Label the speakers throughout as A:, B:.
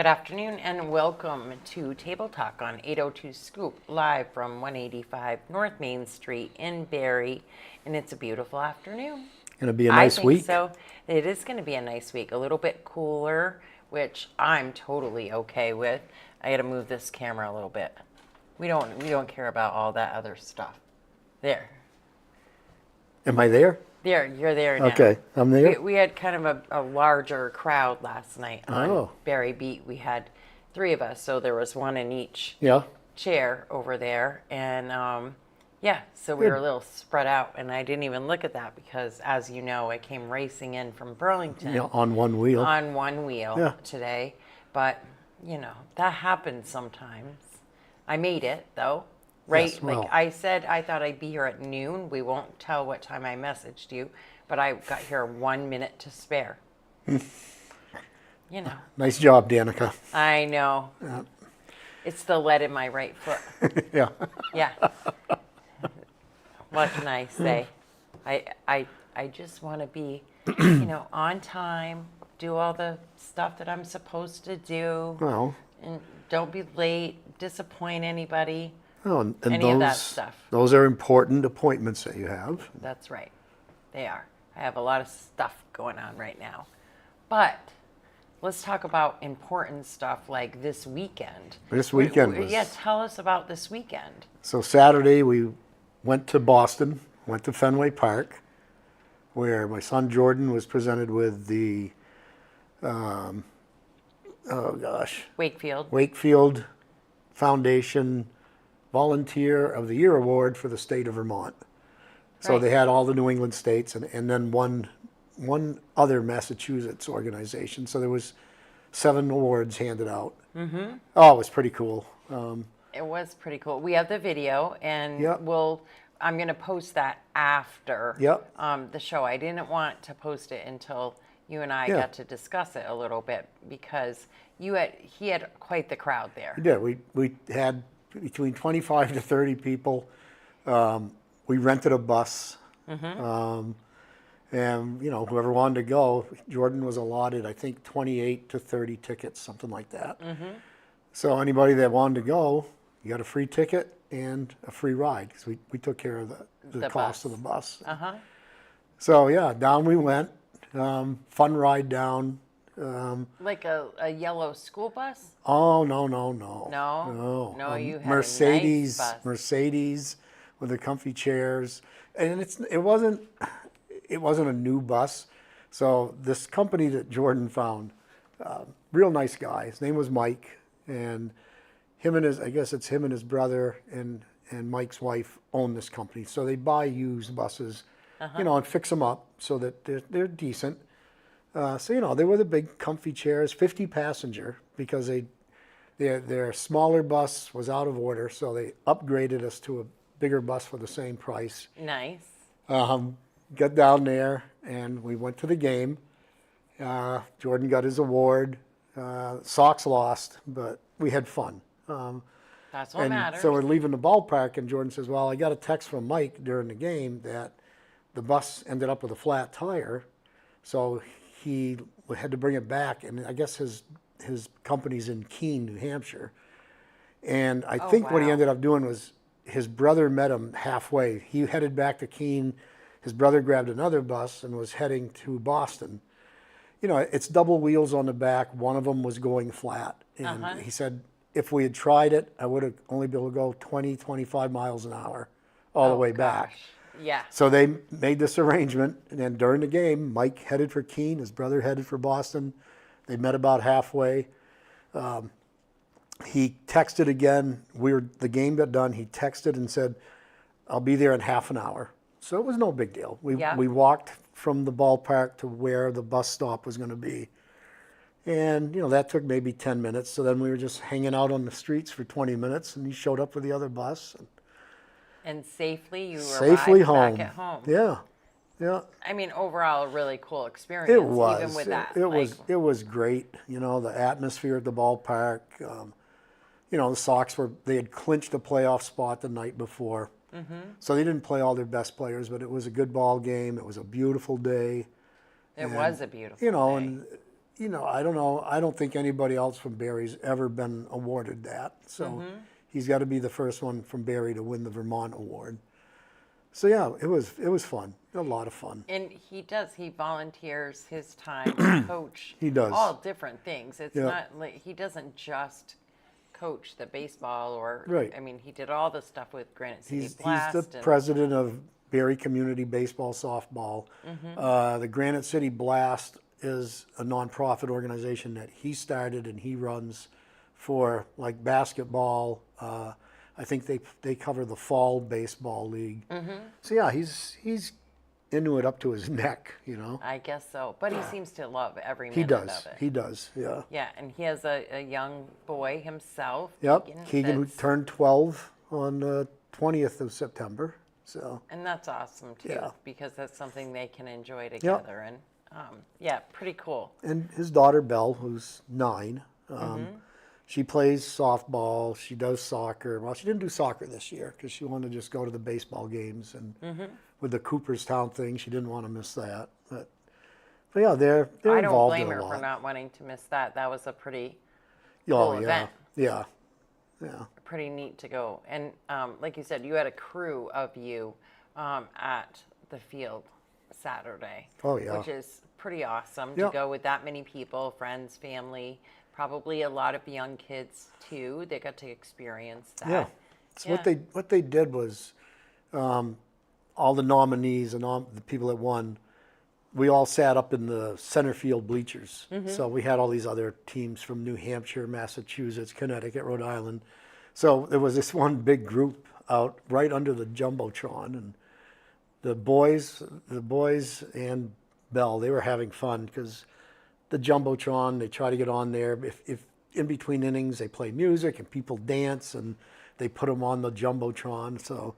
A: Good afternoon and welcome to Table Talk on 802 Scoop, live from 185 North Main Street in Barre. And it's a beautiful afternoon.
B: Going to be a nice week.
A: I think so. It is going to be a nice week. A little bit cooler, which I'm totally okay with. I got to move this camera a little bit. We don't care about all that other stuff. There.
B: Am I there?
A: There, you're there now.
B: Okay, I'm there.
A: We had kind of a larger crowd last night on Barre Beat. We had 3 of us, so there was one in each chair over there. And so we were a little spread out. And I didn't even look at that because, as you know, I came racing in from Burlington.
B: Yeah, on one wheel.
A: On one wheel today. But, that happens sometimes. I made it, though. Right?
B: Yes, well.
A: Like I said, I thought I'd be here at noon. We won't tell what time I messaged you, but I got here 1 minute to spare.
B: Nice job, Danica.
A: I know.
B: Yeah.
A: It's the lead in my right foot.
B: Yeah.
A: Yeah. What can I say? I just want to be, on time, do all the stuff that I'm supposed to do.
B: Well.
A: And don't be late, disappoint anybody.
B: Oh, and
A: any of that stuff.
B: Those are important appointments that you have.
A: That's right. They are. I have a lot of stuff going on right now. But let's talk about important stuff like this weekend.
B: This weekend was...
A: Yeah, tell us about this weekend.
B: So Saturday we went to Boston, went to Fenway Park, where my son Jordan was presented with the, Wakefield Foundation Volunteer of the Year Award for the state of Vermont. So they had all the New England states and then one other Massachusetts organization. So there was 7 awards handed out. Mm-hmm. Oh, it was pretty cool.
A: It was pretty cool. We have the video, and I'm going to post that after the show. I didn't want to post it until you and I got to discuss it a little bit because he had quite the crowd there.
B: We did. We had between 25 to 30 people. We rented a bus. Mm-hmm. And, whoever wanted to go, Jordan was allotted, I think, 28 to 30 tickets, something like that. Mm-hmm. So anybody that wanted to go, you got a free ticket and a free ride because we took care of the cost of the bus. Uh-huh. So, down we went. Fun ride down.
A: Like a yellow school bus?
B: Oh, no.
A: No, you had
B: Mercedes,
A: a nice bus.
B: Mercedes with the comfy chairs. And it wasn't a new bus. So this company that Jordan found, real nice guy. His name was Mike, and him and his brother and Mike's wife own this company. So they buy used buses, and fix them up so that they're decent. So they were the big comfy chairs, 50 passenger, because their smaller bus was out of order, so they upgraded us to a bigger bus for the same price.
A: Nice.
B: Got down there and we went to the game. Jordan got his award. Sox lost, but we had fun.
A: That's what matters.
B: So we're leaving the ballpark, and Jordan says, "Well, I got a text from Mike during the game that the bus ended up with a flat tire, so he had to bring it back, and I guess his company's in Keene, New Hampshire." And I think what he ended up doing was his brother met him halfway. He headed back to Keene. His brother grabbed another bus and was heading to Boston. It's double wheels on the back. One of them was going flat. And he said, if we had tried it, I would have only been able to go 20, 25 miles an hour all the way back.
A: Yeah.
B: So they made this arrangement, and then during the game, Mike headed for Keene, his brother headed for Boston. They met about halfway. He texted again. The game got done. He texted and said, "I'll be there in half an hour." So it was no big deal. We walked from the ballpark to where the bus stop was going to be. And, that took maybe 10 minutes. So then we were just hanging out on the streets for 20 minutes, and he showed up with the other bus.
A: And safely you
B: safely
A: arrived
B: home.
A: back at home.
B: Yeah.
A: I mean, overall, a really cool experience.
B: It was.
A: Even with that.
B: It was great. The atmosphere at the ballpark. The Sox they had clinched a playoff spot the night before. Mm-hmm. So they didn't play all their best players, but it was a good ball game. It was a beautiful day.
A: It was a beautiful day.
B: And I don't know. I don't think anybody else from Barre's ever been awarded that. So he's got to be the first one from Barre to win the Vermont award. So yeah, it was fun. A lot of fun.
A: And he volunteers his time to coach.
B: He does.
A: All different things. It's not like he doesn't just coach the baseball or,
B: right.
A: I mean, he did all the stuff with Granite City
B: He's
A: Blast.
B: He's the president of Barre Community Baseball Softball. The Granite City Blast is a nonprofit organization that he started and he runs for like basketball. I think they cover the fall baseball league. So yeah, he's into it up to his neck,
A: I guess so, but he seems to love every minute of it.
B: He does, yeah.
A: Yeah, and he has a young boy himself.
B: Yep, Keegan who turned 12 on the 20th of September. So.
A: And that's awesome too, because that's something they can enjoy together. And pretty cool.
B: And his daughter Belle, who's 9, she plays softball. She does soccer. Well, she didn't do soccer this year because she wanted to just go to the baseball games. And with the Cooperstown thing, she didn't want to miss that. But yeah, they're involved in a lot. I don't blame her
A: for not wanting to miss that. That was a pretty cool event.
B: Yeah.
A: Pretty neat to go. And like you said, you had a crew of you at the field Saturday.
B: Oh, yeah.
A: Which is pretty awesome to go with that many people, friends, family, probably a lot of young kids too. They got to experience that.
B: Yeah. So what they did was all the nominees and all the people that won, we all sat up in the center field bleachers. So we had all these other teams from New Hampshire, Massachusetts, Connecticut, Rhode Island. So there was this one big group out right under the Jumbotron, and the boys and Belle, they were having fun because the Jumbotron, they try to get on there. If in between innings they play music and people dance and they put them on the Jumbotron. So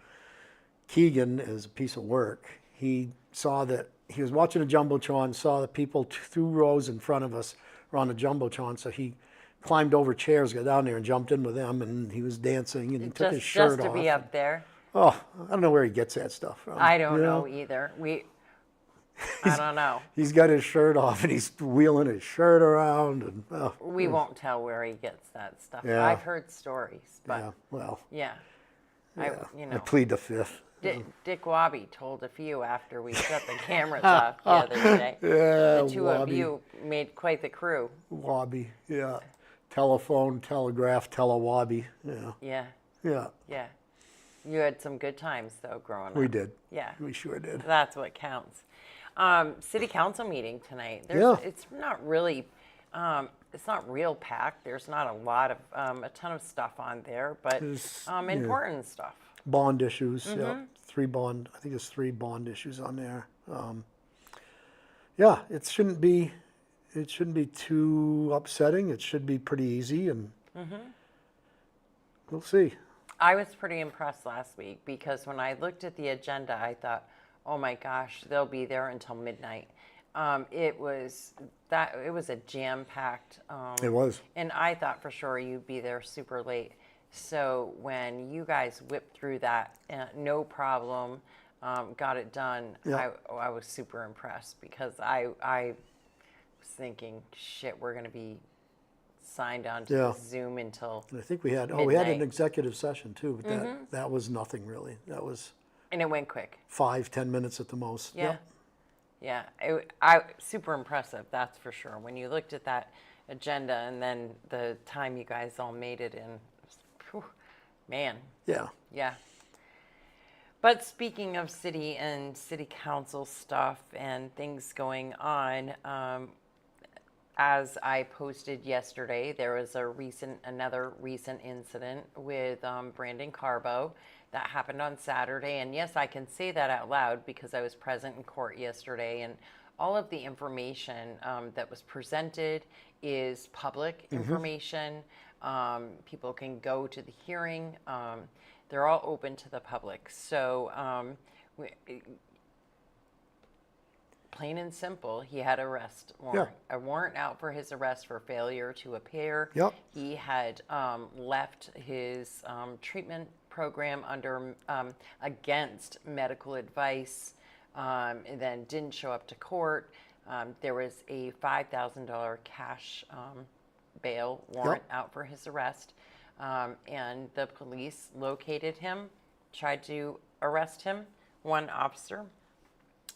B: Keegan is a piece of work. He saw that he was watching a Jumbotron, saw the people 2 rows in front of us were on the Jumbotron, so he climbed over chairs, got down there and jumped in with them, and he was dancing, and he took his shirt off.
A: Just to be up there.
B: Oh, I don't know where he gets that stuff from.
A: I don't know either. I don't know.
B: He's got his shirt off, and he's wheeling his shirt around, and
A: we won't tell where he gets that stuff.
B: Yeah.
A: I've heard stories, but
B: I plead the fifth.
A: Dick Wobby told a few after we shut the cameras off the other day.
B: Yeah,
A: the 2 of you made quite the crew.
B: Wobby, yeah. Telephone, telegraph, telewobby,
A: Yeah.
B: Yeah.
A: Yeah. You had some good times, though, growing up.
B: We did.
A: Yeah.
B: We sure did.
A: That's what counts. City council meeting tonight. It's not really, it's not real packed. There's not a ton of stuff on there, but important stuff.
B: Bond issues, I think there's 3 bond issues on there. It shouldn't be too upsetting. It should be pretty easy, and we'll see.
A: I was pretty impressed last week because when I looked at the agenda, I thought, oh my gosh, they'll be there until midnight. It was a jam-packed.
B: It was.
A: And I thought for sure you'd be there super late. So when you guys whipped through that, no problem, got it done, I was super impressed because I was thinking, shit, we're going to be signed on to Zoom until
B: I think we had
A: midnight.
B: an executive session too, but that was nothing really. That was.
A: And it went quick.
B: 5-10 minutes at the most.
A: Yeah. Yep. Yeah. Super impressive, that's for sure. When you looked at that agenda and then the time you guys all made it in, man.
B: Yeah.
A: Yeah. But speaking of city and city council stuff and things going on, as I posted yesterday, there was another recent incident with Brandon Carbo that happened on Saturday. And yes, I can say that out loud because I was present in court yesterday, and all of the information that was presented is public information. People can go to the hearing. They're all open to the public. So plain and simple, he had an arrest warrant. A warrant out for his arrest for failure to appear.
B: Yep.
A: He had left his treatment program under against medical advice, and then didn't show up to court. There was a $5,000 cash bail warrant out for his arrest, and the police located him, tried to arrest him, one officer.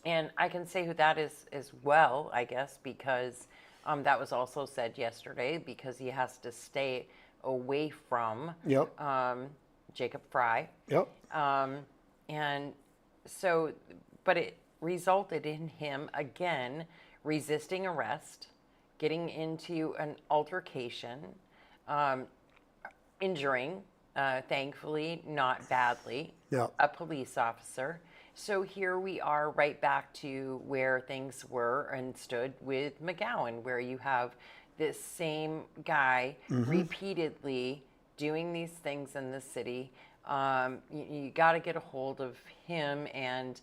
A: And I can say who that is as well, I guess, because that was also said yesterday, because he has to stay away from Jacob Fry. And so, but it resulted in him, again, resisting arrest, getting into an altercation, injuring, thankfully, not badly, a police officer. So here we are right back to where things were and stood with McGowan, where you have this same guy repeatedly doing these things in the city. You got to get a hold of him, and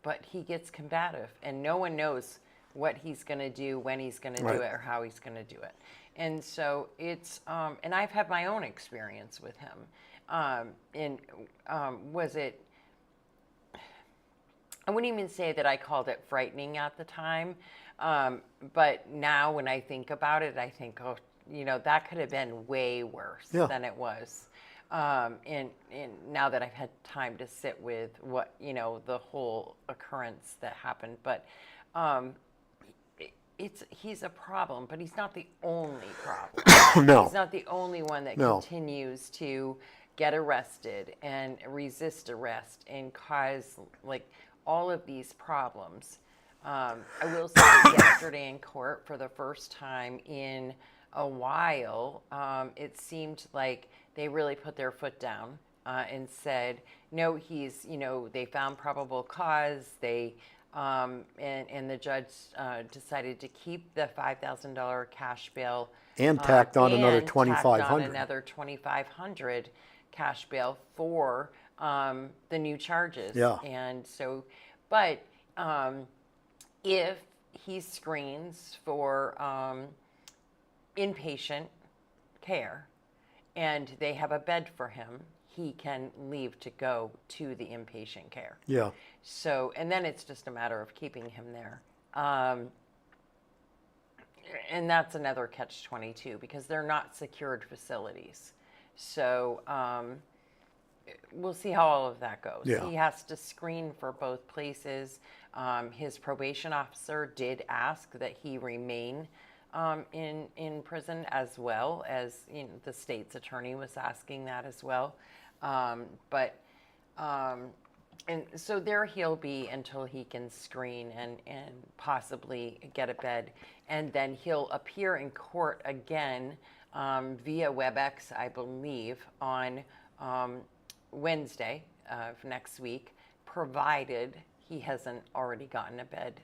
A: but he gets combative, and no one knows what he's going to do, when he's going to do it, or how he's going to do it. And so it's, and I've had my own experience with him. Was it, I wouldn't even say that I called it frightening at the time, but now when I think about it, I think, oh, that could have been way worse than it was. And now that I've had time to sit with what, the whole occurrence that happened, but he's a problem, but he's not the only problem.
B: No.
A: He's not the only one that continues to get arrested and resist arrest and cause all of these problems. I will say that yesterday in court, for the first time in a while, it seemed like they really put their foot down and said, no, he's, they found probable cause. They, and the judge decided to keep the $5,000 cash bail
B: and tacked on another $2,500.
A: Another $2,500 cash bail for the new charges. And so, but if he screens for inpatient care and they have a bed for him, he can leave to go to the inpatient care. So, and then it's just a matter of keeping him there. And that's another catch-22, because they're not secured facilities. So we'll see how all of that goes. He has to screen for both places. His probation officer did ask that he remain in prison, as well as the state's attorney was asking that as well. And so there he'll be until he can screen and possibly get a bed. And then he'll appear in court again via WebEx, I believe, on Wednesday of next week, provided he hasn't already gotten a bed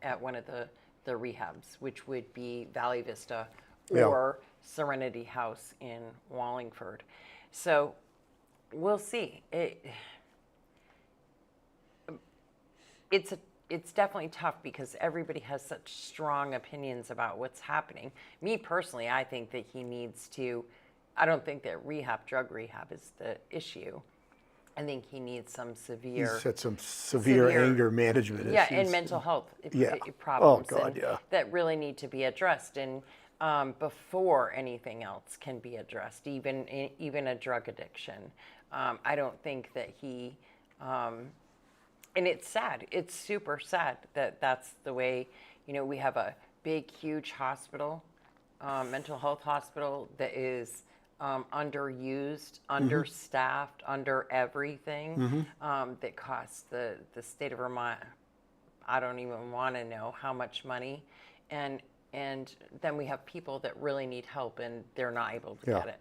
A: at one of the rehabs, which would be Valley Vista or Serenity House in Wallingford. So we'll see. It's definitely tough, because everybody has such strong opinions about what's happening. Me personally, I think that he needs to, I don't think that drug rehab is the issue. I think he needs some severe...
B: He's had some severe anger management issues.
A: And mental health problems.
B: Oh, God,
A: that really need to be addressed. And before anything else can be addressed, even a drug addiction. I don't think that he... and it's sad. It's super sad that that's the way, we have a big, huge hospital, mental health hospital, that is underused, understaffed, under everything, that costs the state of Vermont, I don't even want to know how much money. And then we have people that really need help, and they're not able to get it.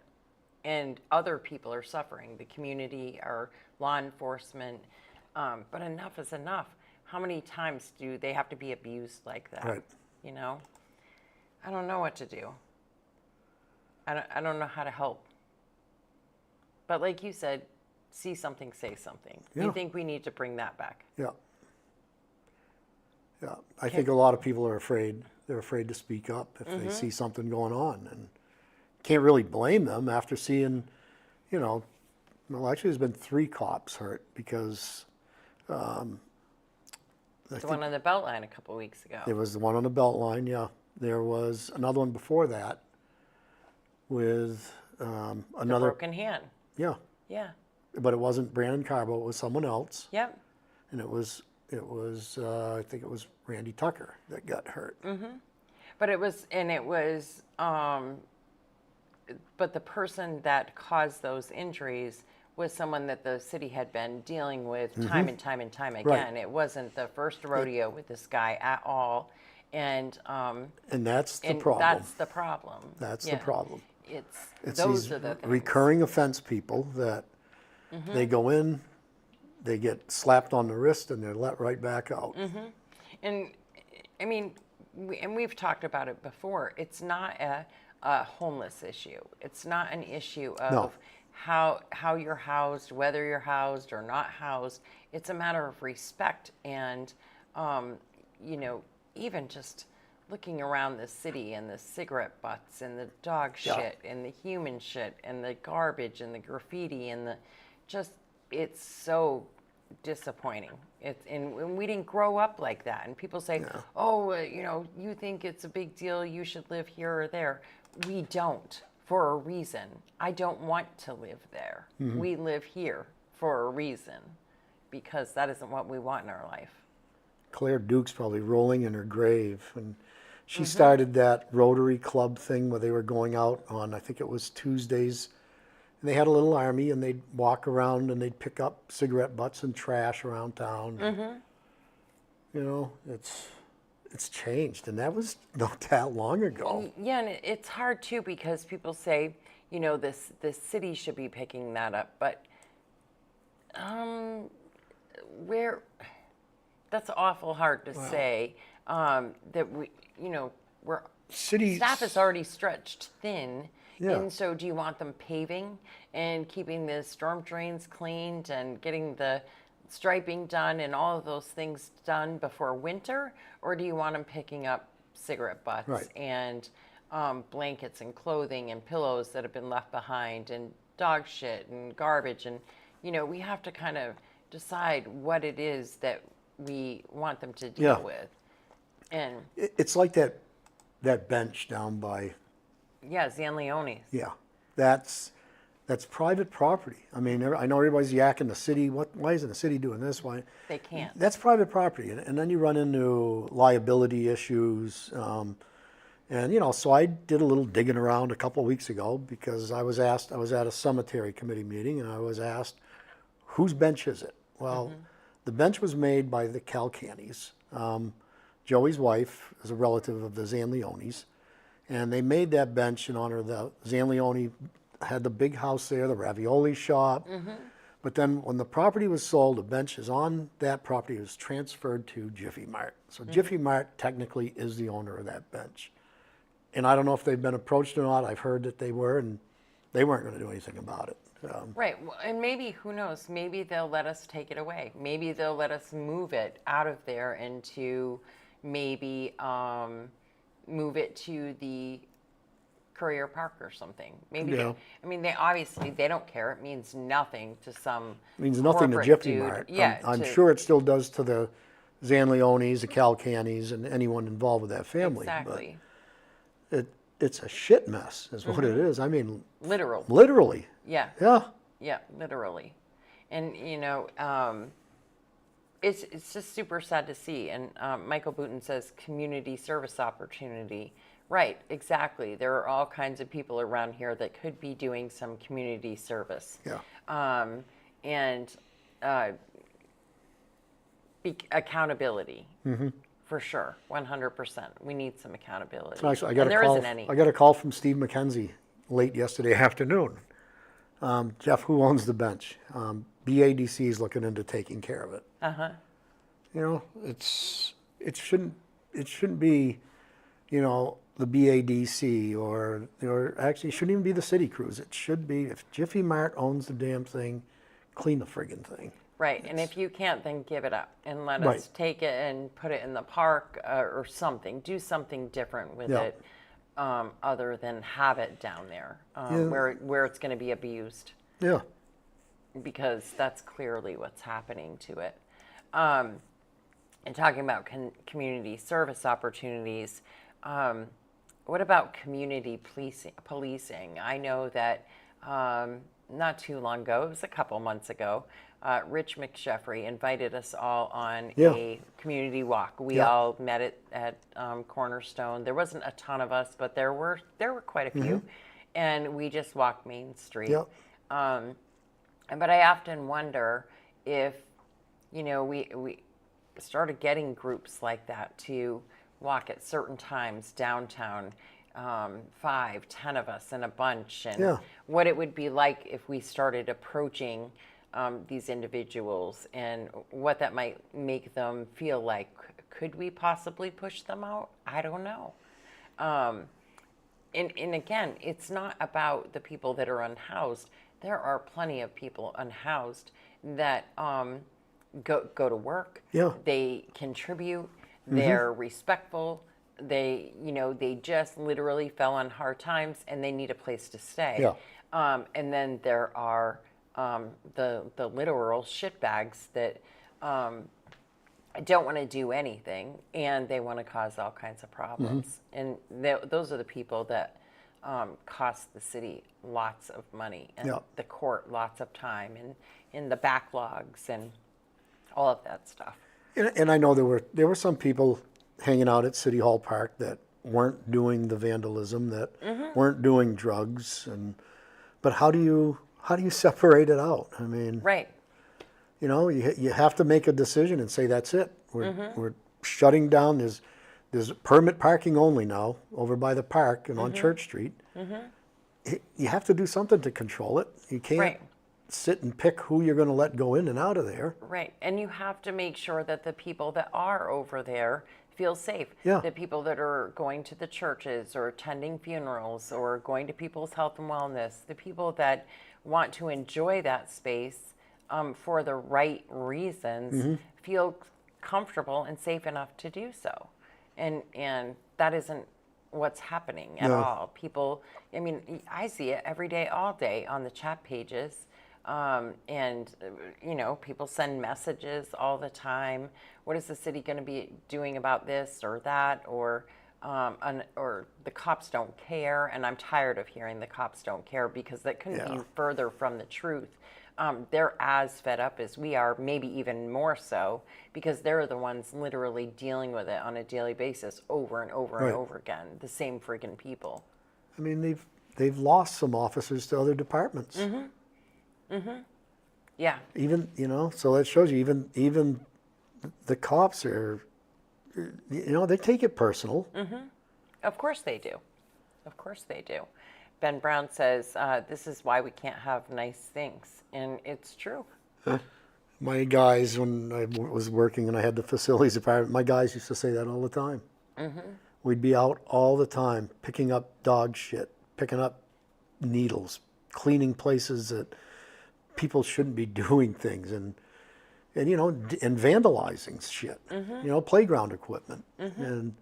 A: And other people are suffering, the community, our law enforcement. But enough is enough. How many times do they have to be abused like that? I don't know what to do. I don't know how to help. But like you said, see something, say something. You think we need to bring that back?
B: I think a lot of people are afraid. They're afraid to speak up if they see something going on, and can't really blame them after seeing, well, actually there's been 3 cops hurt because
A: The one on the Beltline a couple weeks ago.
B: There was the one on the Beltline, yeah. There was another one before that with another...
A: The broken hand.
B: Yeah.
A: Yeah.
B: But it wasn't Brandon Carbo, it was someone else.
A: Yep.
B: And it was I think it was Randy Tucker that got hurt.
A: Mm-hmm. But but the person that caused those injuries was someone that the city had been dealing with time and time and time again. Right. It wasn't the first rodeo with this guy at all. And
B: that's the problem.
A: That's the problem.
B: That's the problem.
A: It's those are the things.
B: Recurring offense people that they go in, they get slapped on the wrist, and they're let right back out.
A: Mm-hmm. And I mean, we've talked about it before. It's not a homeless issue. It's not an issue of how you're housed, whether you're housed or not housed. It's a matter of respect and, even just looking around the city and the cigarette butts and the dog shit and the human shit and the garbage and the graffiti and it's so disappointing. And we didn't grow up like that. And people say, you think it's a big deal, you should live here or there. We don't, for a reason. I don't want to live there. Mm-hmm. We live here for a reason, because that isn't what we want in our life.
B: Claire Duke's probably rolling in her grave. And she started that Rotary Club thing where they were going out on, I think it was Tuesdays, and they had a little army, and they'd walk around and they'd pick up cigarette butts and trash around town. Mm-hmm. It's changed, and that was not that long ago.
A: Yeah, and it's hard too, because people say, this city should be picking that up, but that's awful hard to say. That staff is already stretched thin. Yeah. And so do you want them paving and keeping the storm drains cleaned and getting the striping done and all of those things done before winter? Or do you want them picking up cigarette butts and blankets and clothing and pillows that have been left behind and dog shit and garbage? And, we have to kind of decide what it is that we want them to deal with. And
B: it's like that bench down by...
A: Yeah, Zanleone's.
B: Yeah, that's private property. I mean, I know everybody's yakking the city. Why isn't the city doing this? Why?
A: They can't.
B: That's private property, and then you run into liability issues. So I did a little digging around a couple of weeks ago, because I was at a cemetery committee meeting, and I was asked, whose bench is it? Well, the bench was made by the Calcanis. Joey's wife is a relative of the Zanleones. And they made that bench in honor of the Zanleone had the big house there, the ravioli shop. Mm-hmm. But then when the property was sold, the bench is on that property was transferred to Jiffy Mart. So Jiffy Mart technically is the owner of that bench. And I don't know if they've been approached or not. I've heard that they were, and they weren't going to do anything about it.
A: Right. Well, and maybe, who knows, maybe they'll let us take it away. Maybe they'll let us move it out of there into maybe... move it to the Courier Park or something. Maybe.
B: Yeah.
A: They obviously they don't care. It means nothing to some.
B: It means nothing to Jiffy Mart.
A: Yeah,
B: I'm sure it still does to the Zanleones, the Calcanis, and anyone involved with that family.
A: Exactly.
B: But it's a shit mess, is what it is.
A: Literally. Yeah.
B: Yeah.
A: Yeah, literally, and It's just super sad to see. And Michael Booten says community service opportunity. Right, exactly. There are all kinds of people around here that could be doing some community service.
B: Yeah.
A: Accountability, for sure, 100%. We need some accountability.
B: So actually, I got a call from Steve McKenzie late yesterday afternoon. Jeff, who owns the bench? BADC is looking into taking care of it. It shouldn't be, the BADC or actually it shouldn't even be the city crews. It should be, if Jiffy Mart owns the damn thing, clean the friggin' thing.
A: Right, and if you can't, then give it up and let us take it and put it in the park or something. Do something different with it, other than have it down there where it's going to be abused.
B: Yeah.
A: Because that's clearly what's happening to it. And talking about community service opportunities, what about community policing? I know that not too long ago, it was a couple months ago, Rich McSheffrey invited us all on a community walk. We all met at Cornerstone. There wasn't a ton of us, but there were quite a few, and we just walked Main Street. But I often wonder if, we started getting groups like that to walk at certain times downtown, 5, 10 of us in a bunch, and what it would be like if we started approaching these individuals and what that might make them feel like. Could we possibly push them out? I don't know. And again, it's not about the people that are unhoused. There are plenty of people unhoused that go to work. They contribute. They're respectful. They just literally fell on hard times and they need a place to stay. And then there are the literal shitbags that don't want to do anything and they want to cause all kinds of problems. And those are the people that cost the city lots of money and the court lots of time and in the backlogs and all of that stuff.
B: And I know there were some people hanging out at City Hall Park that weren't doing the vandalism, that weren't doing drugs, but how do you separate it out? I mean, you have to make a decision and say that's it. We're shutting down. There's permit parking only now over by the park and on Church Street. You have to do something to control it. You can't sit and pick who you're going to let go in and out of there.
A: Right. And you have to make sure that the people that are over there feel safe. The people that are going to the churches or attending funerals or going to people's health and wellness, the people that want to enjoy that space for the right reasons, feel comfortable and safe enough to do so. And that isn't what's happening at all. People, I mean, I see it every day, all day on the chat pages. And people send messages all the time. What is the city going to be doing about this or that? Or the cops don't care. And I'm tired of hearing the cops don't care because that couldn't be further from the truth. They're as fed up as we are, maybe even more so, because they're the ones literally dealing with it on a daily basis over and over and over again. The same friggin' people.
B: I mean, they've lost some officers to other departments.
A: Yeah.
B: Even, so that shows you even the cops are, they take it personal.
A: Of course they do. Of course they do. Ben Brown says, this is why we can't have nice things. And it's true.
B: My guys, when I was working and I had the facilities department, my guys used to say that all the time. We'd be out all the time picking up dog shit, picking up needles, cleaning places that people shouldn't be doing things and vandalizing shit, playground equipment. And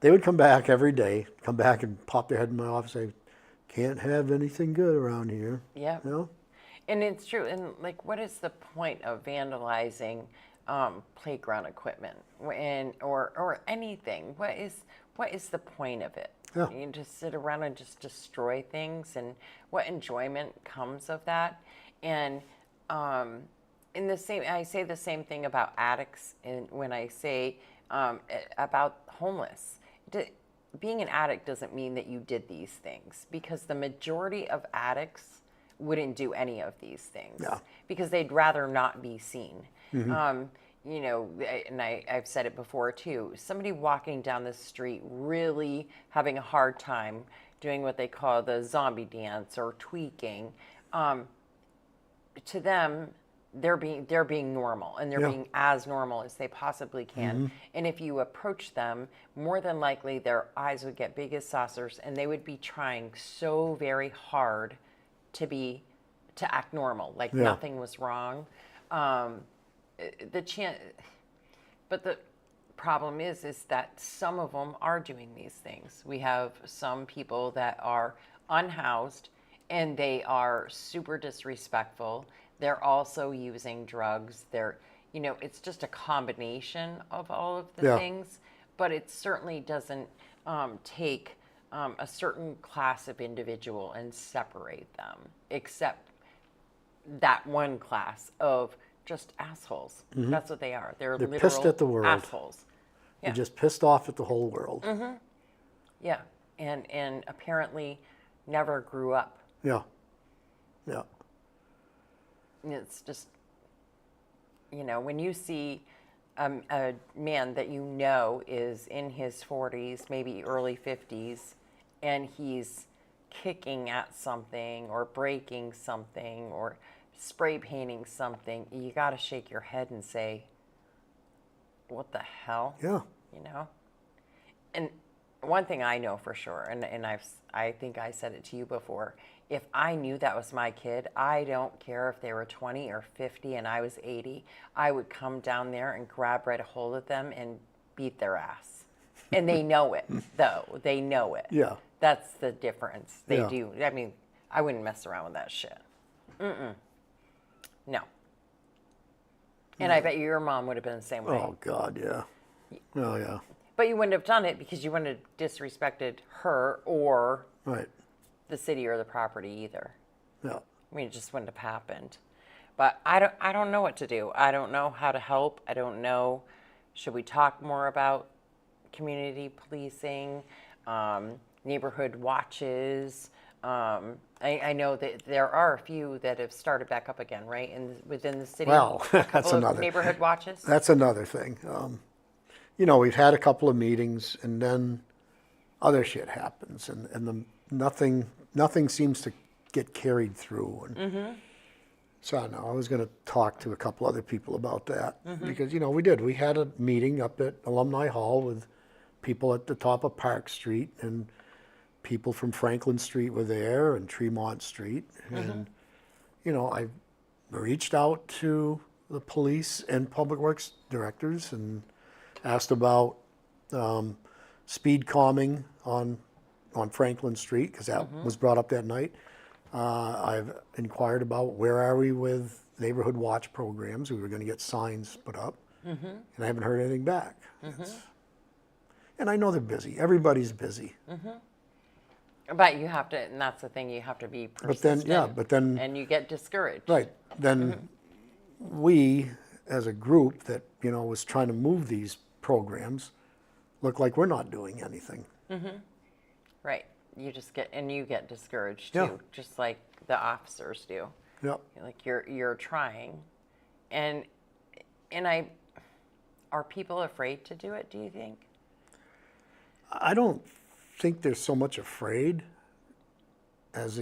B: they would come back every day, and pop their head in my office and say, can't have anything good around here.
A: And it's true. And what is the point of vandalizing playground equipment or anything? What is the point of it? You just sit around and just destroy things, and what enjoyment comes of that? And I say the same thing about addicts, and when I say about homeless. Being an addict doesn't mean that you did these things, because the majority of addicts wouldn't do any of these things because they'd rather not be seen. And I've said it before too, somebody walking down the street really having a hard time doing what they call the zombie dance or tweaking, to them, they're being normal, and they're being as normal as they possibly can. And if you approach them, more than likely their eyes would get big as saucers, and they would be trying so very hard to act normal, like nothing was wrong. But the problem is that some of them are doing these things. We have some people that are unhoused, and they are super disrespectful. They're also using drugs. They're, it's just a combination of all of the things, but it certainly doesn't take a certain class of individual and separate them, except that one class of just assholes. That's what they are. They're literal
B: pissed at the world.
A: Assholes.
B: They're just pissed off at the whole world.
A: Yeah, and apparently never grew up.
B: Yeah.
A: It's just, when you see a man that is in his 40s, maybe early 50s, and he's kicking at something or breaking something or spray painting something, you got to shake your head and say, what the hell?
B: Yeah.
A: And one thing I know for sure, and I think I said it to you before, if I knew that was my kid, I don't care if they were 20 or 50 and I was 80, I would come down there and grab right a hold of them and beat their ass. And they know it, though. They know it.
B: Yeah.
A: That's the difference. They do. I mean, I wouldn't mess around with that shit. No. And I bet your mom would have been the same way.
B: Oh, God, yeah. Oh, yeah.
A: But you wouldn't have done it because you wouldn't have disrespected her or the city or the property either.
B: Yeah.
A: I mean, it just wouldn't have happened. But I don't know what to do. I don't know how to help. I don't know. Should we talk more about community policing, neighborhood watches? I know that there are a few that have started back up again, right? Within the city.
B: Well, that's another
A: neighborhood watches.
B: That's another thing. We've had a couple of meetings, and then other shit happens, and nothing seems to get carried through. And so I don't know. I was going to talk to a couple other people about that because we had a meeting up at Alumni Hall with people at the top of Park Street, and people from Franklin Street were there, and Tremont Street, and I reached out to the police and public works directors and asked about speed calming on Franklin Street, because that was brought up that night. I've inquired about where are we with neighborhood watch programs. We were going to get signs put up, and I haven't heard anything back. And I know they're busy. Everybody's busy.
A: But you have to, and that's the thing, you have to be persistent.
B: But then,
A: and you get discouraged.
B: Right. Then we, as a group that, was trying to move these programs, look like we're not doing anything.
A: Right. You get discouraged too, just like the officers do.
B: Yeah.
A: Like you're trying. And are people afraid to do it, do you think?
B: I don't think they're so much afraid as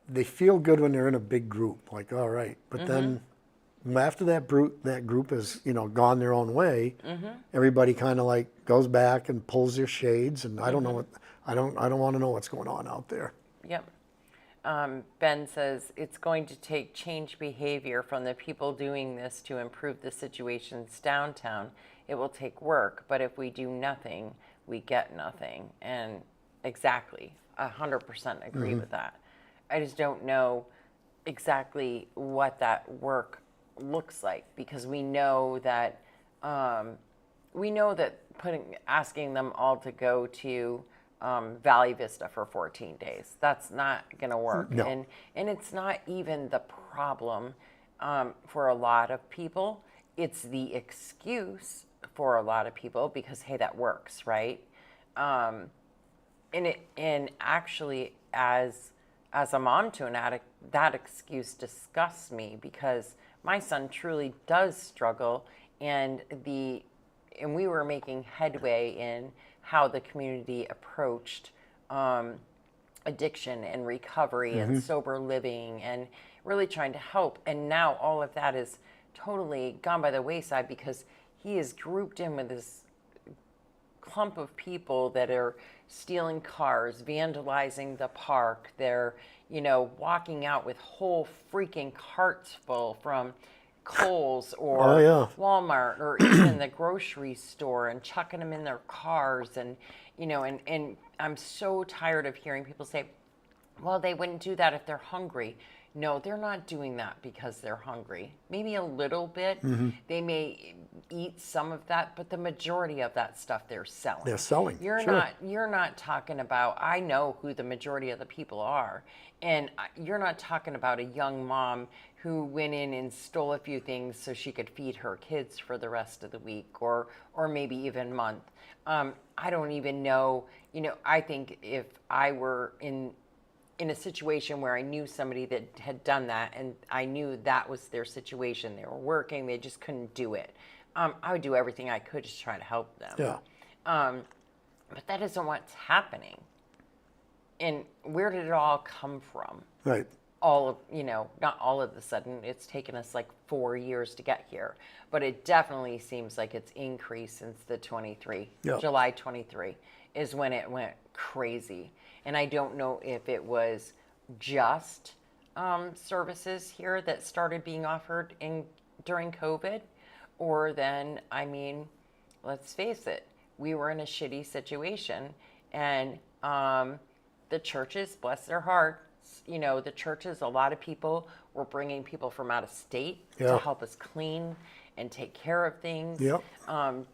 B: they feel good when they're in a big group, like, all right. But then after that group has, gone their own way, everybody kind of like goes back and pulls their shades, and I don't know I don't want to know what's going on out there.
A: Yep. Ben says it's going to take change behavior from the people doing this to improve the situations downtown. It will take work, but if we do nothing, we get nothing. And exactly, 100% agree with that. I just don't know exactly what that work looks like, because we know that asking them all to go to Valley Vista for 14 days, that's not going to work.
B: No.
A: And it's not even the problem for a lot of people. It's the excuse for a lot of people because, hey, that works, right? And actually, as a mom to an addict, that excuse disgusts me, because my son truly does struggle, and we were making headway in how the community approached addiction and recovery and sober living and really trying to help. And now all of that is totally gone by the wayside because he is grouped in with this clump of people that are stealing cars, vandalizing the park. They're, walking out with whole freaking carts full from Kohl's or Walmart or even the grocery store, and chucking them in their cars. And, and I'm so tired of hearing people say, Well, they wouldn't do that if they're hungry. No, they're not doing that because they're hungry. Maybe a little bit. They may eat some of that, but the majority of that stuff they're selling.
B: They're selling.
A: You're not talking about, I know who the majority of the people are, and you're not talking about a young mom who went in and stole a few things so she could feed her kids for the rest of the week or maybe even month. I don't even know, I think if I were in a situation where I knew somebody that had done that and I knew that was their situation, they were working, they just couldn't do it, I would do everything I could to try to help them.
B: Yeah.
A: But that isn't what's happening. And where did it all come from?
B: Right.
A: Not all of a sudden, it's taken us like 4 years to get here, but it definitely seems like it's increased since the 23, July 23 is when it went crazy. And I don't know if it was just services here that started being offered during COVID, or then, let's face it, we were in a shitty situation, and the churches, bless their hearts, the churches, a lot of people were bringing people from out of state to help us clean and take care of things.
B: Yep.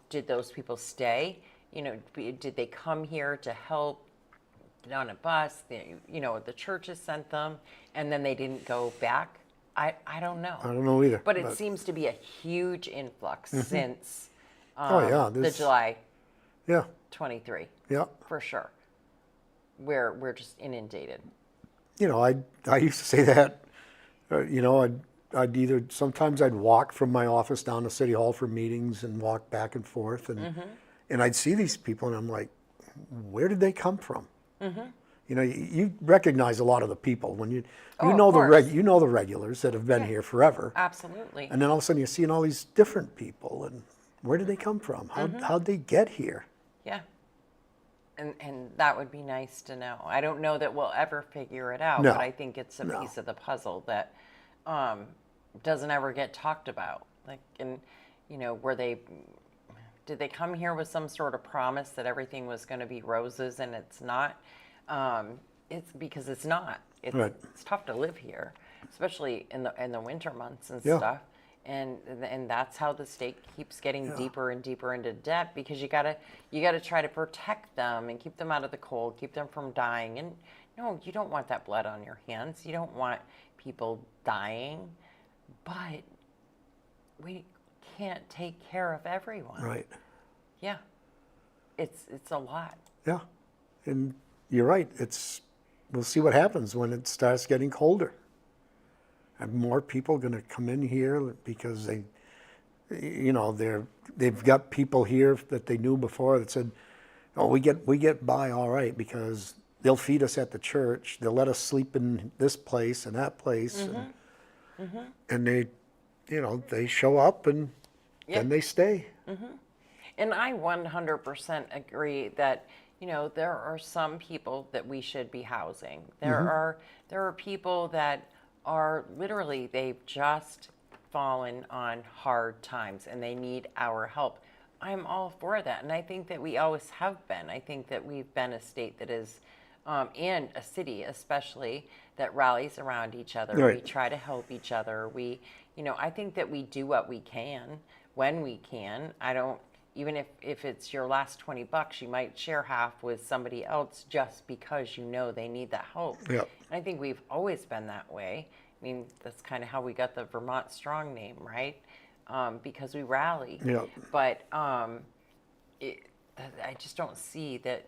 A: Did those people stay? Did they come here to help? Get on a bus? The churches sent them, and then they didn't go back. I don't know.
B: I don't know either.
A: But it seems to be a huge influx since the
B: this,
A: July 23.
B: Yeah.
A: For sure. We're just inundated.
B: I used to say that, sometimes I'd walk from my office down to City Hall for meetings and walk back and forth, and I'd see these people, and I'm like, where did they come from? You recognize a lot of the people when you know the regulars that have been here forever.
A: Absolutely.
B: And then all of a sudden you're seeing all these different people, and where did they come from? How'd they get here?
A: Yeah. And that would be nice to know. I don't know that we'll ever figure it out, but I think it's a piece of the puzzle that doesn't ever get talked about. Did they come here with some sort of promise that everything was going to be roses, and it's not? It's because it's not. It's tough to live here, especially in the winter months and stuff. And that's how the state keeps getting deeper and deeper into debt, because you gotta try to protect them and keep them out of the cold, keep them from dying. And no, you don't want that blood on your hands. You don't want people dying, but we can't take care of everyone.
B: Right.
A: Yeah. It's a lot.
B: Yeah. And you're right. We'll see what happens when it starts getting colder. Are more people going to come in here because they've got people here that they knew before that said, "Oh, we get by all right because they'll feed us at the church. They'll let us sleep in this place and that place," and they show up and then they stay.
A: And I 100% agree that there are some people that we should be housing. There are people that are literally, they've just fallen on hard times and they need our help. I'm all for that, and I think that we always have been. I think that we've been a state that is, and a city especially, that rallies around each other.
B: Right.
A: We try to help each other. I think that we do what we can when we can. Even if it's your last $20, you might share half with somebody else just because they need that help.
B: Yep.
A: And I think we've always been that way. That's kind of how we got the Vermont Strong name, right? Because we rally.
B: Yep.
A: But I just don't see that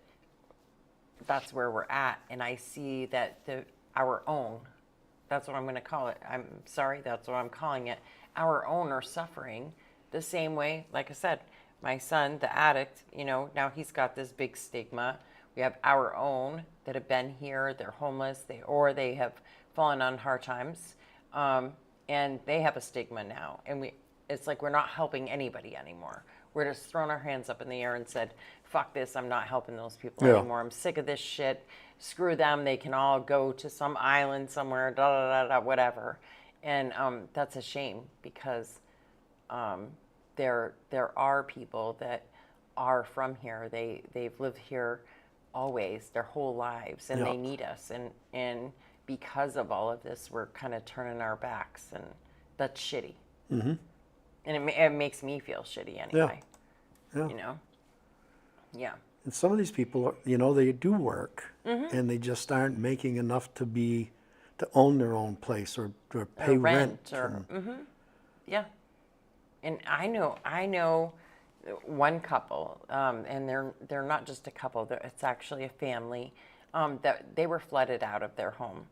A: that's where we're at. And I see that our own, that's what I'm going to call it. I'm sorry, that's what I'm calling it. Our own are suffering the same way, like I said. My son, the addict, now he's got this big stigma. We have our own that have been here, they're homeless, they have fallen on hard times, and they have a stigma now. And it's like we're not helping anybody anymore. We're just throwing our hands up in the air and said, fuck this, I'm not helping those people anymore. I'm sick of this shit. Screw them, they can all go to some island somewhere, whatever. And that's a shame, because there are people that are from here. They've lived here always, their whole lives, and they need us. And because of all of this, we're kind of turning our backs, and that's shitty. Mm-hmm. And it makes me feel shitty anyway.
B: Yeah.
A: You know? Yeah.
B: And some of these people, they do work, and they just aren't making enough to own their own place or pay rent.
A: Yeah. And I know one couple, and they're not just a couple. It's actually a family that they were flooded out of their home,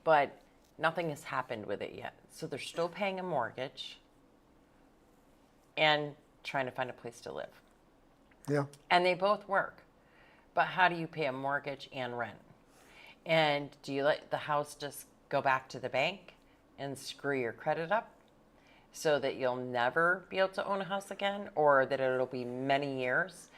A: but nothing has happened with it yet. So they're still paying a mortgage and trying to find a place to live.
B: Yeah.
A: And they both work. But how do you pay a mortgage and rent? And do you let the house just go back to the bank and screw your credit up so that you'll never be able to own a house again, or that it'll be many years?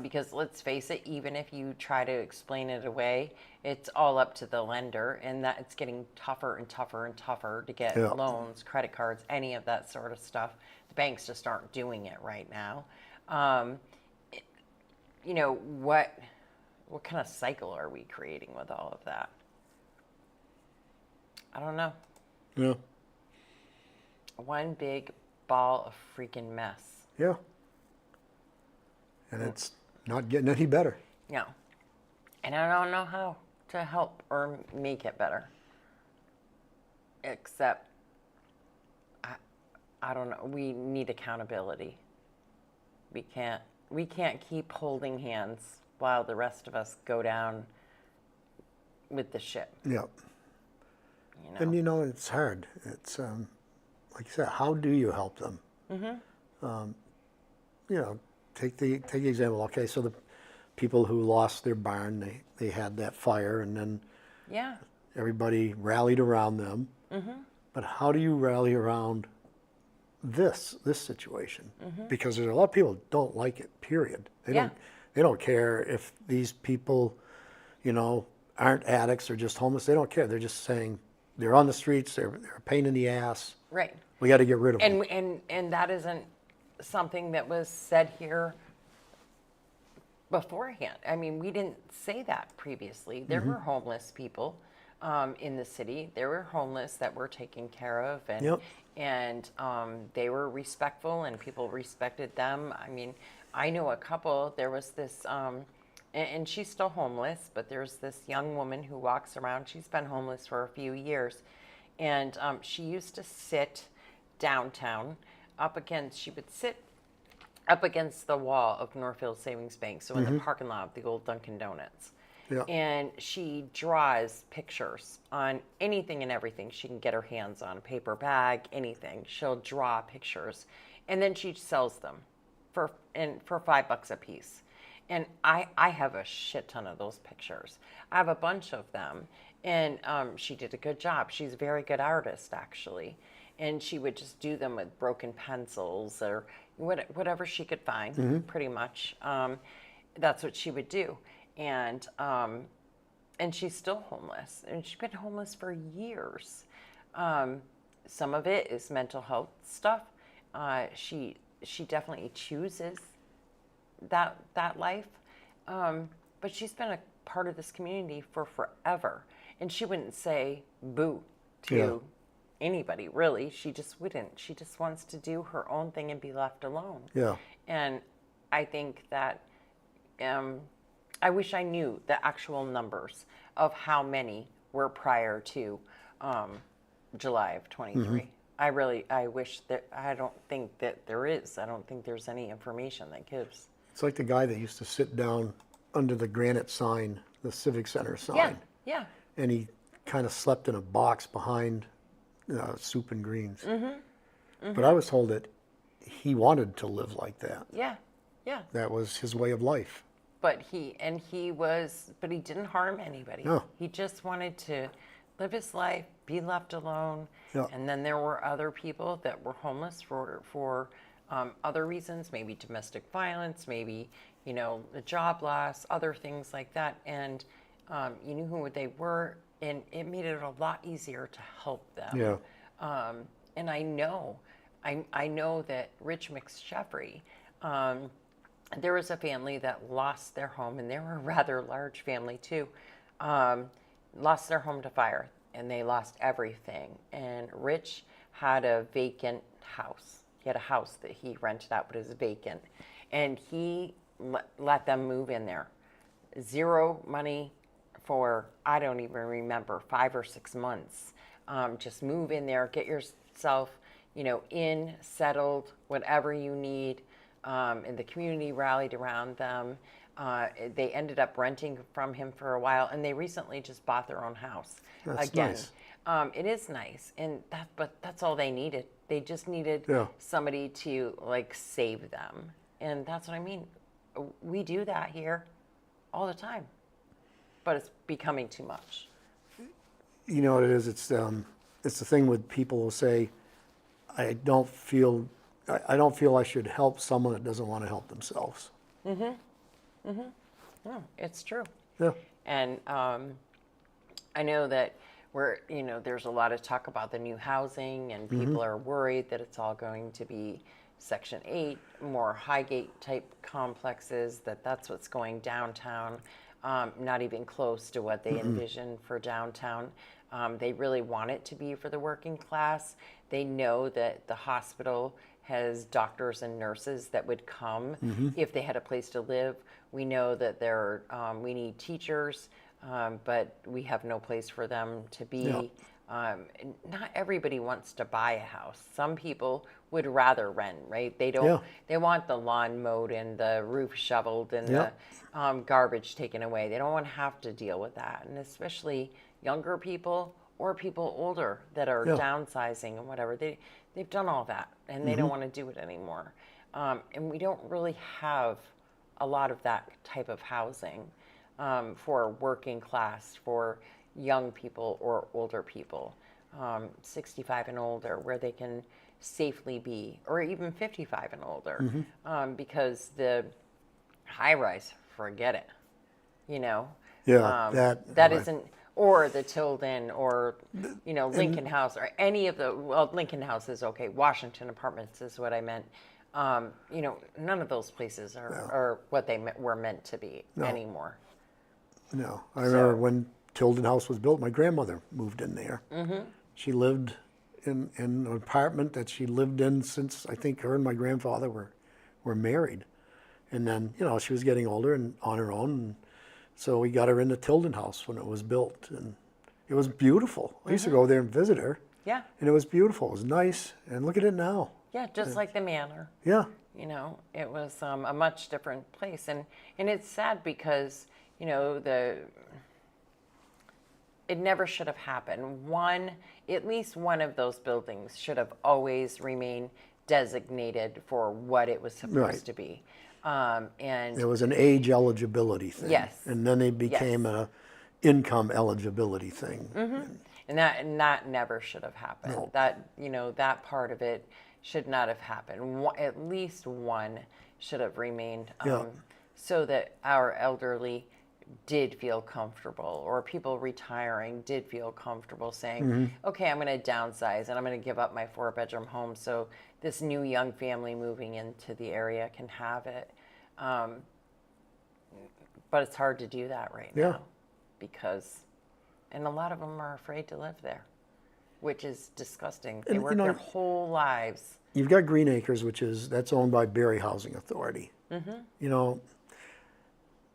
A: Because let's face it, even if you try to explain it away, it's all up to the lender, and that it's getting tougher and tougher and tougher to get loans, credit cards, any of that sort of stuff. The banks just aren't doing it right now. What kind of cycle are we creating with all of that? I don't know.
B: Yeah.
A: One big ball of freaking mess.
B: Yeah. And it's not getting any better.
A: No. And I don't know how to help or make it better. Except, I don't know. We need accountability. We can't keep holding hands while the rest of us go down with the ship.
B: Yeah. And it's hard. It's like you said, how do you help them? Take the example. Okay, so the people who lost their barn, they had that fire, and then everybody rallied around them. But how do you rally around this situation? Because there's a lot of people who don't like it. Period. They don't care if these people, aren't addicts or just homeless. They don't care. They're just saying they're on the streets. They're a pain in the ass.
A: Right.
B: We got to get rid of them.
A: And that isn't something that was said here beforehand. I mean, we didn't say that previously. There were homeless people in the city. There were homeless that were taken care of, and they were respectful, and people respected them. I mean, I know a couple. There was this, and she's still homeless, but there's this young woman who walks around. She's been homeless for a few years, and she used to sit downtown she would sit up against the wall of Northfield Savings Bank, so in the parking lot of the old Dunkin' Donuts. Yeah. And she draws pictures on anything and everything she can get her hands on, a paper bag, anything. She'll draw pictures, and then she sells them for $5 a piece. And I have a shit ton of those pictures. I have a bunch of them, and she did a good job. She's a very good artist, actually. And she would just do them with broken pencils or whatever she could find, pretty much. That's what she would do. And she's still homeless. And she's been homeless for years. Some of it is mental health stuff. She definitely chooses that life. But she's been a part of this community for forever. And she wouldn't say boo to anybody, really. She just wouldn't. She just wants to do her own thing and be left alone. Yeah. And I think that I wish I knew the actual numbers of how many were prior to July of 23. I wish that, I don't think that there is. I don't think there's any information that gives.
B: It's like the guy that used to sit down under the granite sign, the Civic Center sign.
A: Yeah.
B: And he kind of slept in a box behind Soup and Greens. But I was told that he wanted to live like that.
A: Yeah.
B: That was his way of life.
A: But he didn't harm anybody.
B: No.
A: He just wanted to live his life, be left alone. Yeah. And then there were other people that were homeless for other reasons, maybe domestic violence, maybe, the job loss, other things like that. And you knew who they were, and it made it a lot easier to help them. Yeah. And I know that Rich McSheffrey, there was a family that lost their home, and they were a rather large family too. Lost their home to fire, and they lost everything. And Rich had a vacant house. He had a house that he rented out, but it was vacant. And he let them move in there. Zero money for, I don't even remember, 5 or 6 months. Just move in there, get yourself, in, settled, whatever you need. And the community rallied around them. They ended up renting from him for a while, and they recently just bought their own house.
B: That's
A: again.
B: Nice.
A: It is nice, but that's all they needed. They just needed somebody to save them, and that's what I mean. We do that here all the time, but it's becoming too much.
B: You know what it is? It's the thing with people who say, I don't feel I should help someone that doesn't want to help themselves.
A: No, it's true.
B: Yeah.
A: And I know that there's a lot of talk about the new housing, and people are worried that it's all going to be Section 8, more Highgate type complexes, that's what's going downtown, not even close to what they envision for downtown. They really want it to be for the working class. They know that the hospital has doctors and nurses that would come if they had a place to live. We know that we need teachers, but we have no place for them to be. Yeah. Not everybody wants to buy a house. Some people would rather rent, right? They don't. Yeah. They want the lawn mowed and the roof shoveled and the garbage taken away. They don't want to have to deal with that, and especially younger people or people older that are downsizing and whatever. They've done all that, and they don't want to do it anymore. And we don't really have a lot of that type of housing for working class, for young people or older people, 65 and older, where they can safely be, or even 55 and older, because the high rise, forget it,
B: Yeah,
A: that isn't, or the Tilden, or Lincoln House, or any of Lincoln House is okay. Washington Apartments is what I meant. None of those places are what they were meant to be anymore.
B: No, I remember when Tilden House was built, my grandmother moved in there. She lived in an apartment that she lived in since, I think, her and my grandfather were married. And then, she was getting older and on her own. And so we got her in the Tilden House when it was built. And it was beautiful. I used to go there and visit her.
A: Yeah.
B: And it was beautiful. It was nice. And look at it now.
A: Yeah, just like the manor.
B: Yeah.
A: It was a much different place. And it's sad because, it never should have happened. At least one of those buildings should have always remained designated for what it was supposed to be. And
B: there was an age eligibility thing.
A: Yes.
B: And then it became a income eligibility thing.
A: And that never should have happened.
B: No.
A: That part of it should not have happened. At least one should have remained, so that our elderly did feel comfortable, or people retiring did feel comfortable saying, okay, I'm going to downsize and I'm going to give up my 4-bedroom home so this new young family moving into the area can have it. But it's hard to do that right now and a lot of them are afraid to live there, which is disgusting. They work their whole lives.
B: You've got Green Acres, that's owned by Barre Housing Authority.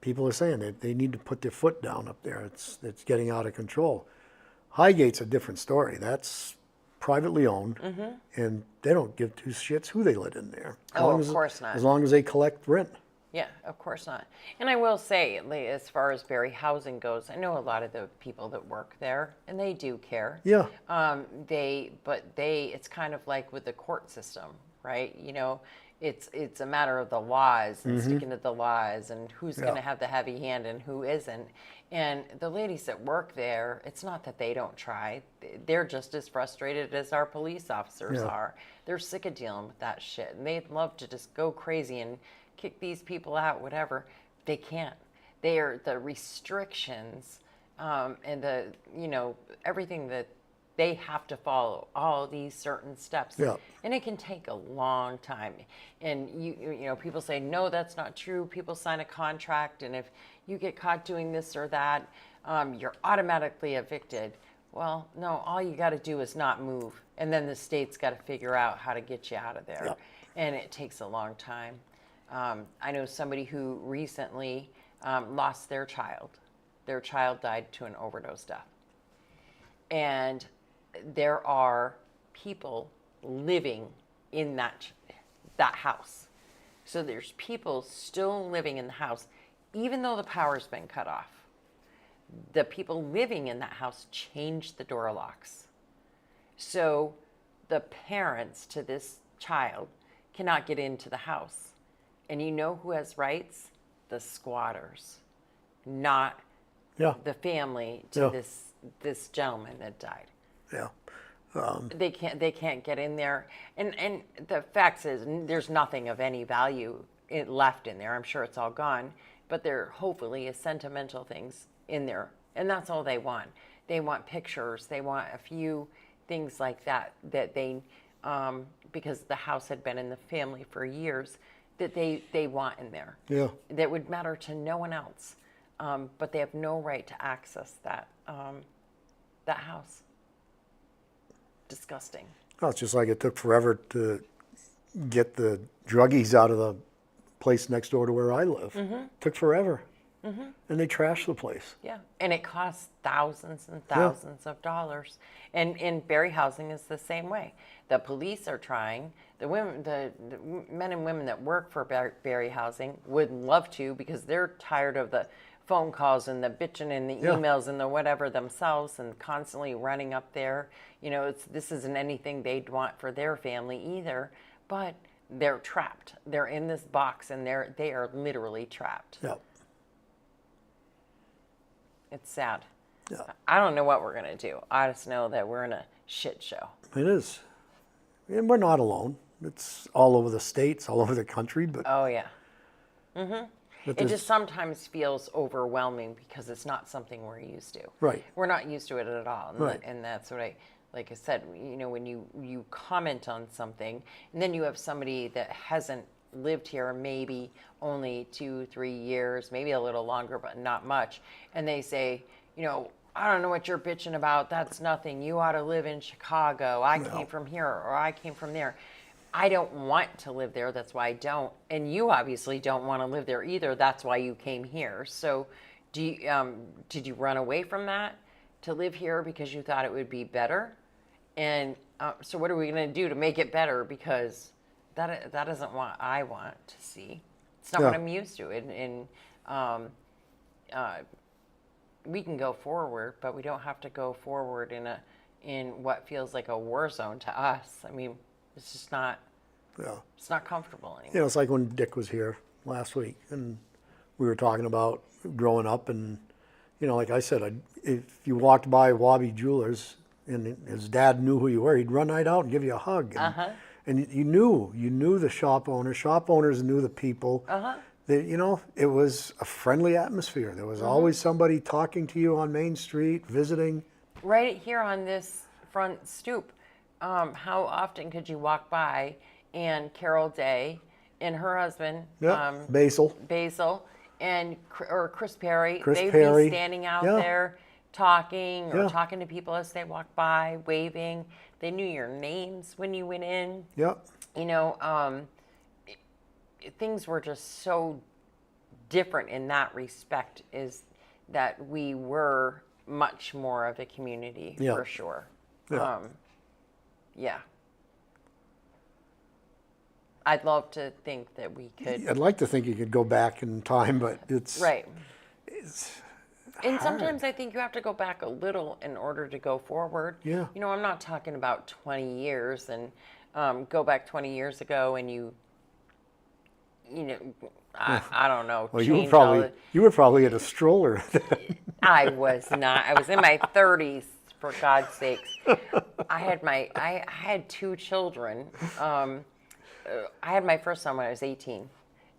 B: People are saying that they need to put their foot down up there. It's getting out of control. Highgate's a different story. That's privately owned, and they don't give two shits who they let in there.
A: Of course not.
B: As long as they collect rent.
A: Yeah, of course not. And I will say, as far as Barre Housing goes, I know a lot of the people that work there, and they do care.
B: Yeah.
A: It's kind of like with the court system, right? It's a matter of the laws and sticking to the laws and who's going to have the heavy hand and who isn't. And the ladies that work there, it's not that they don't try. They're just as frustrated as our police officers are. They're sick of dealing with that shit. And they'd love to just go crazy and kick these people out, whatever. They can't. The restrictions and everything that They have to follow all these certain steps.
B: Yeah.
A: And it can take a long time. And you know, people say, no, that's not true. People sign a contract, and if you get caught doing this or that, you're automatically evicted. Well, no, all you got to do is not move. And then the state's got to figure out how to get you out of there.
B: Yeah.
A: And it takes a long time. I know somebody who recently lost their child. Their child died to an overdose death. And there are people living in that house. So there's people still living in the house, even though the power's been cut off. The people living in that house changed the door locks. So the parents to this child cannot get into the house. And you know who has rights? The squatters, not the family to this gentleman that died.
B: Yeah.
A: They can't get in there. And the fact is, there's nothing of any value left in there. I'm sure it's all gone. But there hopefully is sentimental things in there. And that's all they want. They want pictures. They want a few things like that they, because the house had been in the family for years, that they want in there.
B: Yeah.
A: That would matter to no one else. But they have no right to access that house. Disgusting.
B: Oh, it's just like it took forever to get the druggies out of the place next door to where I live. Mm-hmm. Took forever. Mm-hmm. And they trashed the place.
A: Yeah, and it costs thousands and thousands of dollars. And Barre housing is the same way. The police are trying. The men and women that work for Barre housing would love to, because they're tired of the phone calls and the bitching and the emails and the whatever themselves, and constantly running up there. You know, this isn't anything they'd want for their family either, but they're trapped. They're in this box, and they are literally trapped.
B: Yeah.
A: It's sad.
B: Yeah.
A: I don't know what we're going to do. I just know that we're in a shit show.
B: It is. And we're not alone. It's all over the states, all over the country. But
A: oh, yeah. Mm-hmm. It just sometimes feels overwhelming because it's not something we're used to.
B: Right.
A: We're not used to it at all. And,
B: right.
A: And that's what like I said, you know, when you comment on something, and then you have somebody that hasn't lived here maybe only 2-3 years, maybe a little longer, but not much. And they say, you know, I don't know what you're bitching about. That's nothing. You ought to live in Chicago. I came from here, or I came from there. I don't want to live there. That's why I don't. And you obviously don't want to live there either. That's why you came here. So did you run away from that to live here because you thought it would be better? And so what are we going to do to make it better? Because that isn't what I want to see. It's not what I'm used to. And we can go forward, but we don't have to go forward in what feels like a war zone to us. I mean, it's just not. Yeah. It's not comfortable anymore.
B: You know, it's like when Dick was here last week, and we were talking about growing up, and you know, like I said, if you walked by Wabi Jewelers and his dad knew who you were, he'd run right out and give you a hug. And, and you knew the shop owners. Shop owners knew the people. You know, it was a friendly atmosphere. There was always somebody talking to you on Main Street, visiting.
A: Right here on this front stoop. How often could you walk by and Carol Day and her husband,
B: Basil,
A: and or Chris Perry,
B: they'd
A: be standing out there talking or talking to people as they walk by, waving. They knew your names when you went in. You know, things were just so different in that respect, is that we were much more of a community for sure. I'd love to think that we could.
B: I'd like to think you could go back in time, but it's
A: right.
B: It's
A: and sometimes I think you have to go back a little in order to go forward.
B: Yeah.
A: You know, I'm not talking about 20 years and go back 20 years ago and you know, I don't know.
B: Well, you were probably in a stroller then.
A: I was not. I was in my 30s, for God's sakes. I had 2 children. I had my first son when I was 18,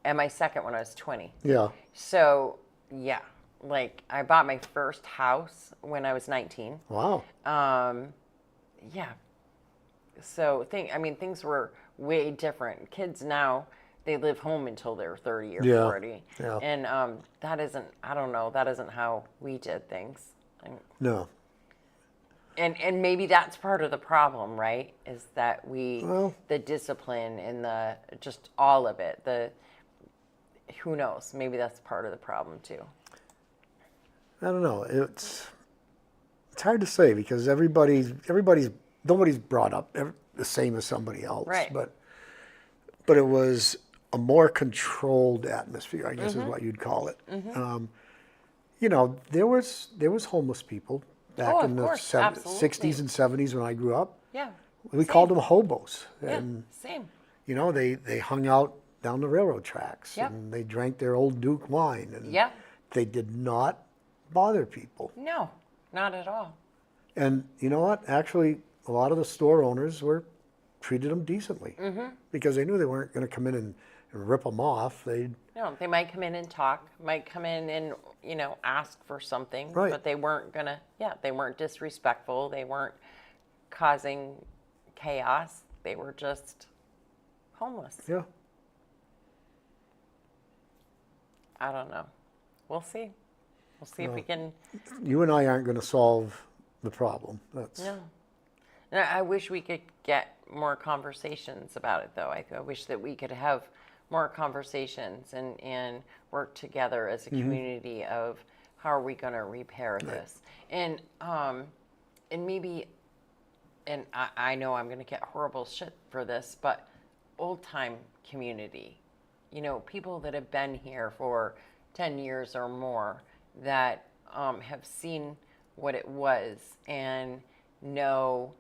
A: and my second when I was 20.
B: Yeah.
A: So, like, I bought my first house when I was 19.
B: Wow.
A: yeah. So things were way different. Kids now, they live home until they're 30 or 40.
B: Yeah.
A: And that isn't, I don't know, that isn't how we did things.
B: No.
A: And maybe that's part of the problem, right? Is that the discipline and just all of it, who knows? Maybe that's part of the problem too.
B: I don't know. It's hard to say because nobody's brought up the same as somebody else.
A: Right.
B: But it was a more controlled atmosphere, I guess is what you'd call it. There was homeless people back in the 60s and 70s when I grew up.
A: Yeah.
B: We called them hobos.
A: Yeah,
B: And,
A: same.
B: they hung out down the railroad tracks.
A: Yep.
B: And they drank their old Duke wine. And
A: Yeah.
B: they did not bother people.
A: No, not at all.
B: And you know what? Actually, a lot of the store owners treated them decently because they knew they weren't going to come in and rip them off.
A: No, they might come in and talk, might come in and, ask for something,
B: Right.
A: but they weren't they weren't disrespectful. They weren't causing chaos. They were just homeless.
B: Yeah.
A: I don't know. We'll see. We'll see if we can.
B: You and I aren't going to solve the problem.
A: No. And I wish we could get more conversations about it, though. I wish that we could have more conversations and work together as a community of how are we going to repair this. And maybe, and I know I'm going to get horrible shit for this, but old time community, people that have been here for 10 years or more that have seen what it was and know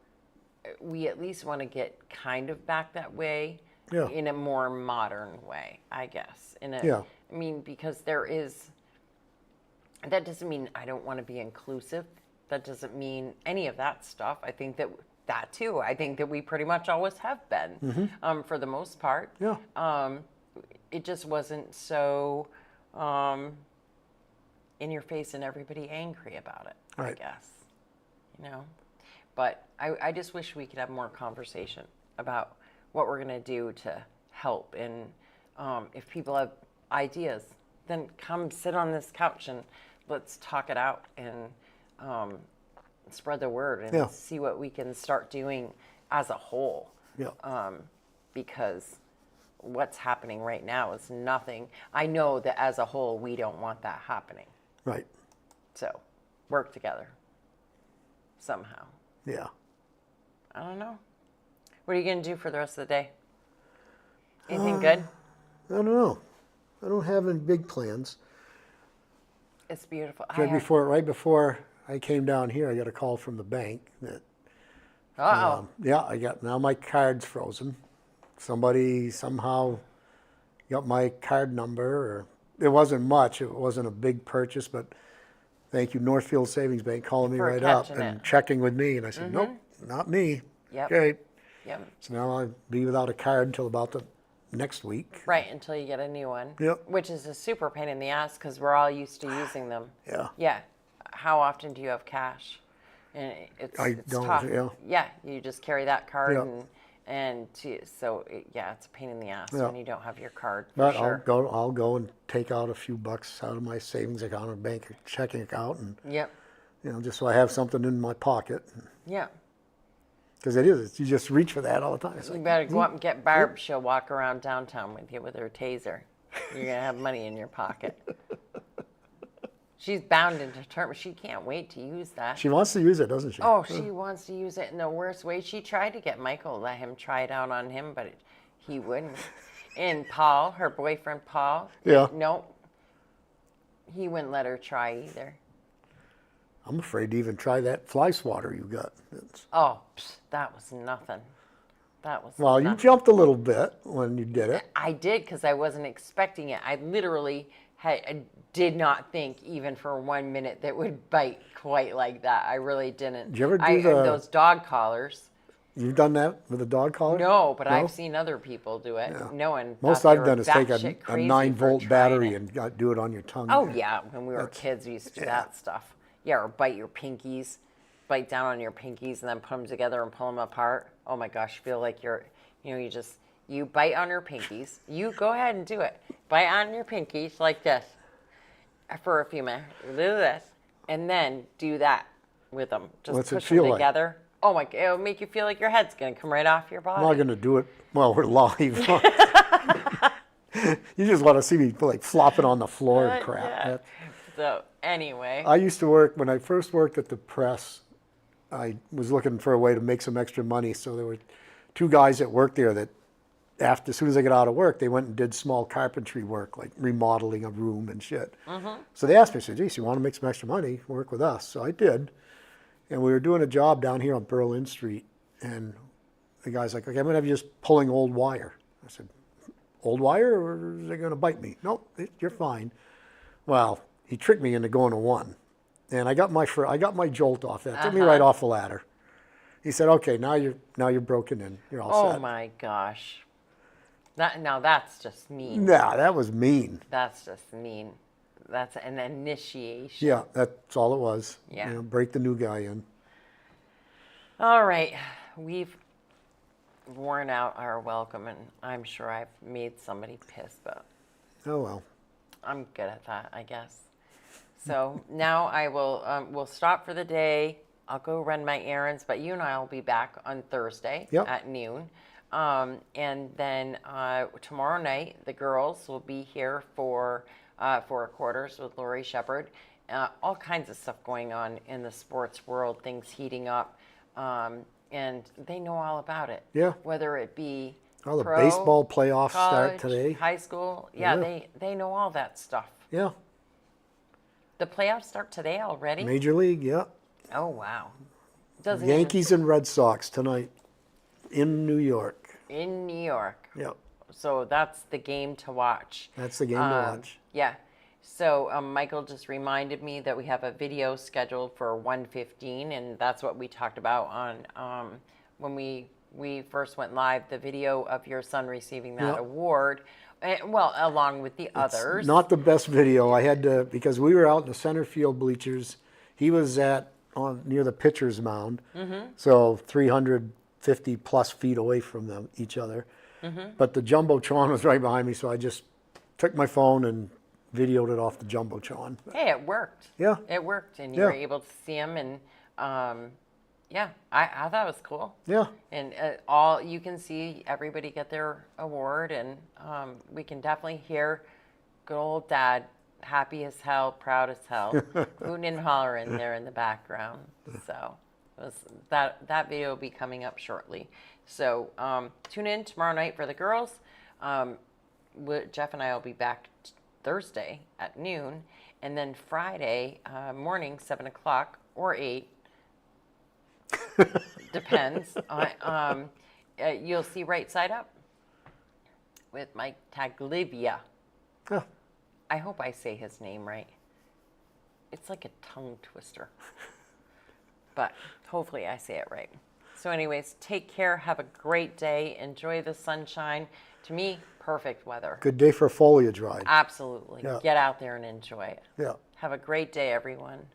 A: we at least want to get kind of back that way in a more modern way, I guess. Because that doesn't mean I don't want to be inclusive. That doesn't mean any of that stuff. I think that too. I think that we pretty much always have been, for the most part.
B: Yeah.
A: It just wasn't so in your face and everybody angry about it,
B: Right.
A: I guess. But I just wish we could have more conversation about what we're going to do to help. And if people have ideas, then come sit on this couch and let's talk it out and spread the word and see what we can start doing as a whole.
B: Yeah.
A: Because what's happening right now is nothing. I know that as a whole, we don't want that happening.
B: Right.
A: So work together somehow.
B: Yeah.
A: I don't know. What are you going to do for the rest of the day? Anything good?
B: I don't know. I don't have any big plans.
A: It's beautiful.
B: Right before I came down here, I got a call from the bank that. I got now my card's frozen. Somebody somehow got my card number, or it wasn't much. It wasn't a big purchase, but thank you, Northfield Savings Bank, calling me right up and checking with me, and I said, nope, not me.
A: Yep.
B: Okay.
A: Yep.
B: So now I'll be without a card until about the next week.
A: Right, until you get a new one.
B: Yep.
A: Which is a super pain in the ass because we're all used to using them.
B: Yeah.
A: Yeah. How often do you have cash? And it's
B: don't,
A: tough.
B: yeah.
A: Yeah, you just carry that card
B: Yep.
A: it's a pain in the ass
B: Yeah.
A: when you don't have your card. For
B: But
A: sure.
B: I'll go and take out a few bucks out of my savings account or bank checking account, and
A: Yep.
B: just so I have something in my pocket.
A: Yeah.
B: Because you just reach for that all the time. It's
A: You
B: like,
A: better go up and get Barb. She'll walk around downtown with you with her taser. You're going to have money in your pocket. She's bound and determined. She can't wait to use that.
B: she wants to use it, doesn't she?
A: Oh, she wants to use it in the worst way. She tried to get Michael, let him try it out on him, but he wouldn't. And Paul, her boyfriend Paul,
B: Yeah.
A: nope. He wouldn't let her try either.
B: I'm afraid to even try that fly swatter you got.
A: That was nothing.
B: Well, you jumped a little bit when you did it.
A: I did because I wasn't expecting it. I literally did not think even for 1 minute that it would bite quite like that. I really didn't.
B: Did you ever do
A: those dog collars?
B: You've done that with a dog collar?
A: No, but I've seen other people do it.
B: Yeah.
A: Knowing
B: Most
A: that
B: I've
A: they were
B: done is take
A: batshit
B: a
A: crazy
B: 9-volt
A: for trying
B: battery
A: it.
B: and do it on your tongue.
A: Oh yeah, when we were kids, we used to do that stuff. Yeah, or bite your pinkies. bite down on your pinkies and then put them together and pull them apart. Oh my gosh, feel like you bite on your pinkies. You go ahead and do it. Bite on your pinkies like this for a few minutes. Do this, and then do that with them. Just
B: What's it
A: push
B: feel
A: them
B: like?
A: together. Oh my! It'll make you feel like your head's gonna come right off your body.
B: I'm not going to do it while we're live. You just want to see me like flopping on the floor and crap.
A: Yeah. So anyway,
B: I used to work, when I first worked at the press, I was looking for a way to make some extra money. So there were 2 guys that worked there that as soon as they got out of work, they went and did small carpentry work, like remodeling a room and shit. So they asked me, said, geez, you want to make some extra money, work with us. So I did. And we were doing a job down here on Berlin Street. And the guy's like, okay, I'm going to have you just pulling old wire. I said, old wire, or is it going to bite me? Nope, you're fine. Well, he tricked me into going to 1. And I got my jolt off that. Took me right off the ladder. He said, okay, now you're broken in. You're all set.
A: oh my gosh. Now that's just mean.
B: Nah, that was mean.
A: That's just mean. That's an initiation.
B: Yeah, that's all it was.
A: Yeah.
B: Break the new guy in.
A: All right. We've worn out our welcome, and I'm sure I've made somebody pissed, but
B: Oh, well.
A: I'm good at that, I guess. So now I will we'll stop for the day. I'll go run my errands, but you and I will be back on Thursday at noon. And then tomorrow night, the girls will be here for 4/4 with Lori Shepard. All kinds of stuff going on in the sports world, things heating up. And they know all about it.
B: Yeah.
A: Whether it be
B: Oh, the
A: pro,
B: baseball playoffs
A: college,
B: start today.
A: high school. Yeah, they know all that stuff.
B: Yeah.
A: The playoffs start today already?
B: Major League, yeah.
A: Oh, wow. Doesn't
B: Yankees and Red Sox tonight in New York.
A: in New York.
B: Yeah.
A: So that's the game to watch.
B: That's the game to watch.
A: Yeah. So Michael just reminded me that we have a video scheduled for 1:15, and that's what we talked about on when we first went live, the video of your son receiving that award, well, along with the others.
B: Not the best video. I had to, because we were out in the center field bleachers. He was near the pitcher's mound, so 350 plus feet away from them, each other. But the Jumbotron was right behind me, so I just took my phone and videoed it off the Jumbotron.
A: Hey, it worked.
B: Yeah.
A: It worked, and you were able to see him, and I thought it was cool.
B: Yeah.
A: And you can see everybody get their award, and we can definitely hear good old Dad, happy as hell, proud as hell, hooting and hollering there in the background. So that video will be coming up shortly. So tune in tomorrow night for the girls. Jeff and I will be back Thursday at noon, and then Friday morning, 7 o'clock or 8. Depends. You'll see Right Side Up with Mike Taglivia.
B: Oh.
A: I hope I say his name right. It's like a tongue twister. But hopefully I say it right. So anyways, take care. Have a great day. Enjoy the sunshine. To me, perfect weather.
B: Good day for a foliage ride.
A: Absolutely.
B: Yeah.
A: Get out there and enjoy it.
B: Yeah.
A: Have a great day, everyone.